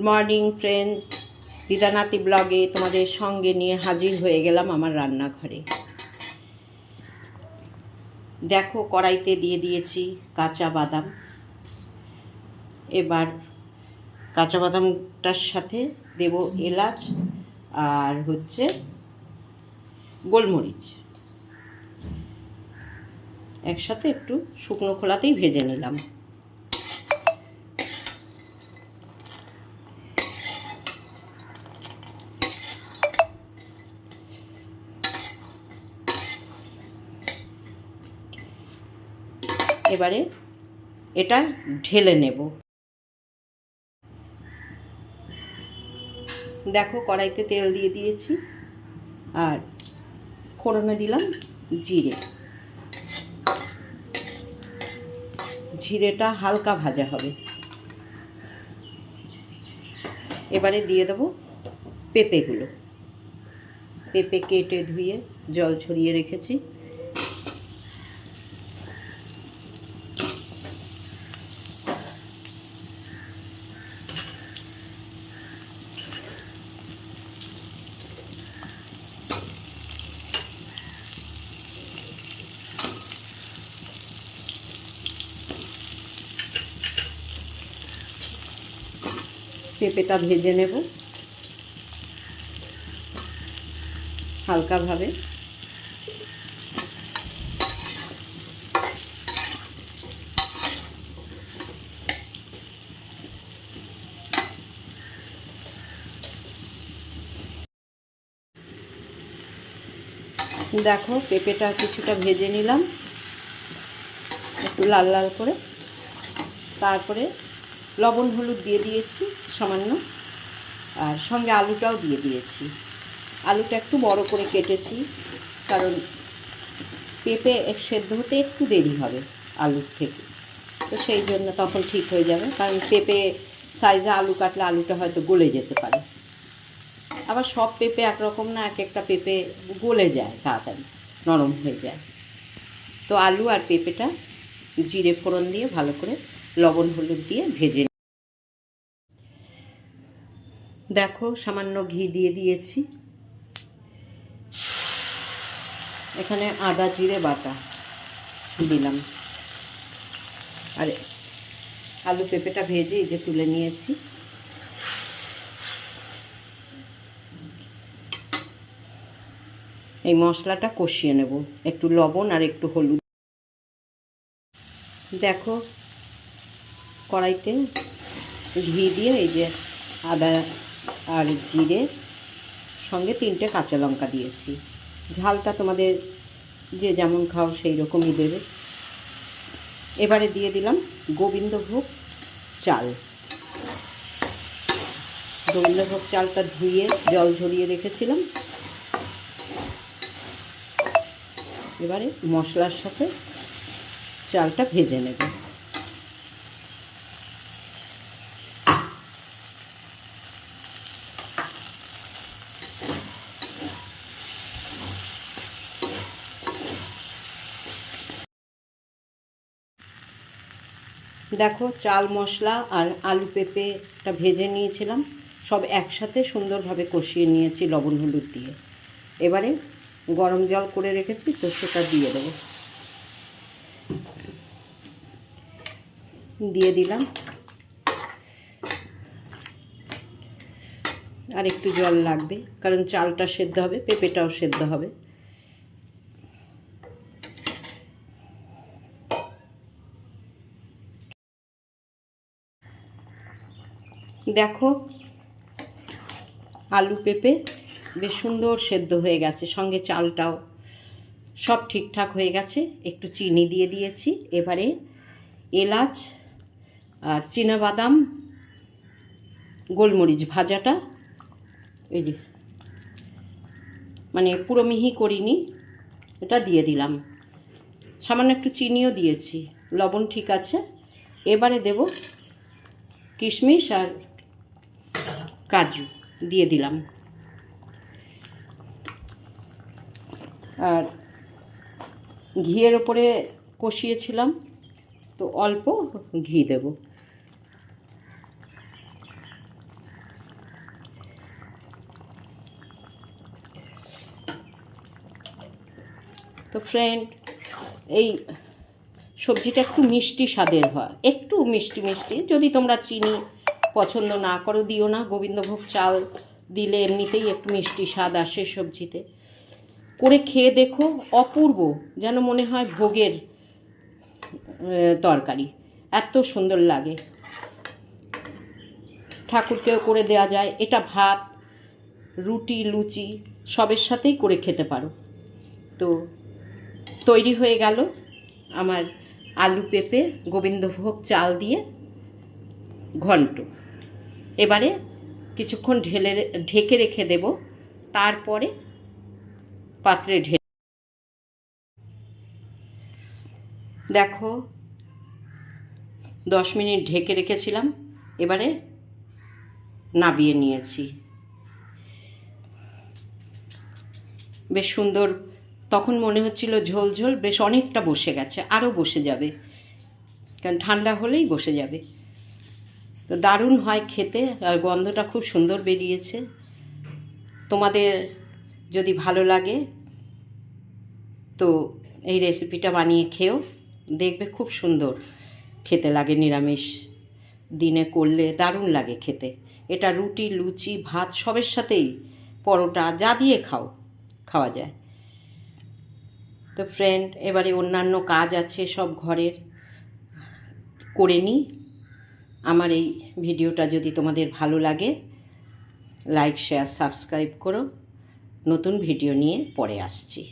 Morning friends, দিদানাতি ব্লগে তোমাদের সঙ্গে নিয়ে হাজির হয়ে গেলাম আমার রান্নাঘরে। দেখো, কড়াইতে দিয়ে দিয়েছি কাঁচা বাদাম। এবার কাঁচা বাদামটার সাথে দেব এলাচ আর গোলমরিচ। একসাথে একটু শুকনো খোলাতেই ভেজে নিলাম। এবারে এটা ঢেলে নেব। দেখো, কড়াইতে তেল দিয়ে দিয়েছি আর ফোড়নে দিলাম জিরে। জিরেটা হালকা ভাজা হবে। এবারে দিয়ে দেব পেঁপেগুলো। পেঁপে কেটে ধুয়ে জল ছড়িয়ে রেখেছি। পেঁপেটা ভেজে নেব হালকাভাবে। দেখো, পেঁপেটা কিছুটা ভেজে নিলাম একটু লাল লাল করে। তারপরে লবণ হলুদ দিয়ে দিয়েছি সামান্য, আর সঙ্গে আলুটাও দিয়ে দিয়েছি। আলুটা একটু বড় করে কেটেছি, কারণ পেঁপে সেদ্ধ হতে একটু দেরি হবে আলুর থেকে, তো সেই জন্য তখন ঠিক হয়ে যাবে। কারণ পেঁপে সাইজে আলু কাটলে আলুটা হয়তো গলে যেতে পারে। আবার সব পেঁপে একরকম না, এক একটা পেঁপে গলে যায় তাড়াতাড়ি, নরম হয়ে যায়। তো আলু আর পেঁপেটা জিরে ফোড়ন দিয়ে ভালো করে লবণ হলুদ দিয়ে ভেজে। দেখো, সামান্য ঘি দিয়ে দিয়েছি। এখানে আদা জিরে বাটা দিলাম, আর আলু পেঁপেটা ভেজে এই যে তুলে নিয়েছি। এই মশলাটা কষিয়ে নেব, একটু লবণ আর একটু হলুদ। দেখো, কড়াইতে ঘি দিয়ে এই যে আদা আর জিরে সঙ্গে 3টে কাঁচা লঙ্কা দিয়েছি। ঝালটা তোমাদের যে যেমন খাও সেই রকমই দেবে। এবারে দিয়ে দিলাম গোবিন্দভোগ চাল। গোবিন্দভোগ চালটা ধুয়ে জল ঝরিয়ে রেখেছিলাম। এবারে মশলার সাথে চালটা ভেজে নেব। দেখো, চাল মশলা আর আলু পেঁপেটা ভেজে নিয়েছিলাম, সব একসাথে সুন্দরভাবে কষিয়ে নিয়েছি লবণ হলুদ দিয়ে। এবারে গরম জল করে রেখেছি, তো সেটা দিয়ে দেবো। দিয়ে দিলাম, আর একটু জল লাগবে, কারণ চালটা সেদ্ধ হবে, পেঁপেটাও সেদ্ধ হবে। দেখো, আলু পেঁপে বেশ সুন্দর সেদ্ধ হয়ে গেছে, সঙ্গে চালটাও সব ঠিকঠাক হয়ে গেছে। একটু চিনি দিয়ে দিয়েছি। এবারে এলাচ আর চিনাবাদাম গোলমরিচ ভাজাটা, এই যে মানে পুরো মিহি করিনি, এটা দিয়ে দিলাম। সামান্য একটু চিনিও দিয়েছি, লবণ ঠিক আছে। এবারে দেব কিশমিশ আর কাজু দিয়ে দিলাম, আর ঘিয়ের ওপরে কষিয়েছিলাম, তো অল্প ঘি দেব। তো ফ্রেন্ড, এই সবজিটা একটু মিষ্টি স্বাদের হয়, একটু মিষ্টি মিষ্টি। যদি তোমরা চিনি পছন্দ না করো দিও না, গোবিন্দভোগ চাল দিলে এমনিতেই একটু মিষ্টি স্বাদ আসে সবজিতে। করে খেয়ে দেখো, অপূর্ব, যেন মনে হয় ভোগের তরকারি, এত সুন্দর লাগে। ঠাকুরকেও করে দেওয়া যায়। এটা ভাত, রুটি, লুচি সবের সাথেই করে খেতে পারো। তো তৈরি হয়ে গেল আমার আলু পেঁপে গোবিন্দভোগ চাল দিয়ে ঘন্ট। এবারে কিছুক্ষণ ঢেকে রেখে দেব, তারপরে পাত্রে ঢেলে। দেখো 10 মিনিট ঢেকে রেখেছিলাম, এবারে নাবিয়ে নিয়েছি। বেশ সুন্দর, তখন মনে হচ্ছিল ঝোল ঝোল, বেশ অনেকটা বসে গেছে, আরও বসে যাবে, কারণ ঠান্ডা হলেই বসে যাবে। তো দারুণ হয় খেতে, আর গন্ধটা খুব সুন্দর বেরিয়েছে। তোমাদের যদি ভালো লাগে তো এই রেসিপিটা বানিয়ে খেও, দেখবে খুব সুন্দর খেতে লাগে। নিরামিষ দিনে করলে দারুণ লাগে খেতে। এটা রুটি, লুচি, ভাত সবের সাথেই, পরোটা যা দিয়ে খাওয়া যায়। তো ফ্রেন্ড, এবারে অন্যান্য কাজ আছে সব ঘরের, করে নিই। আমার এই ভিডিওটা যদি তোমাদের ভালো লাগে, লাইক, শেয়ার, সাবস্ক্রাইব করো। নতুন ভিডিও নিয়ে পরে আসছি।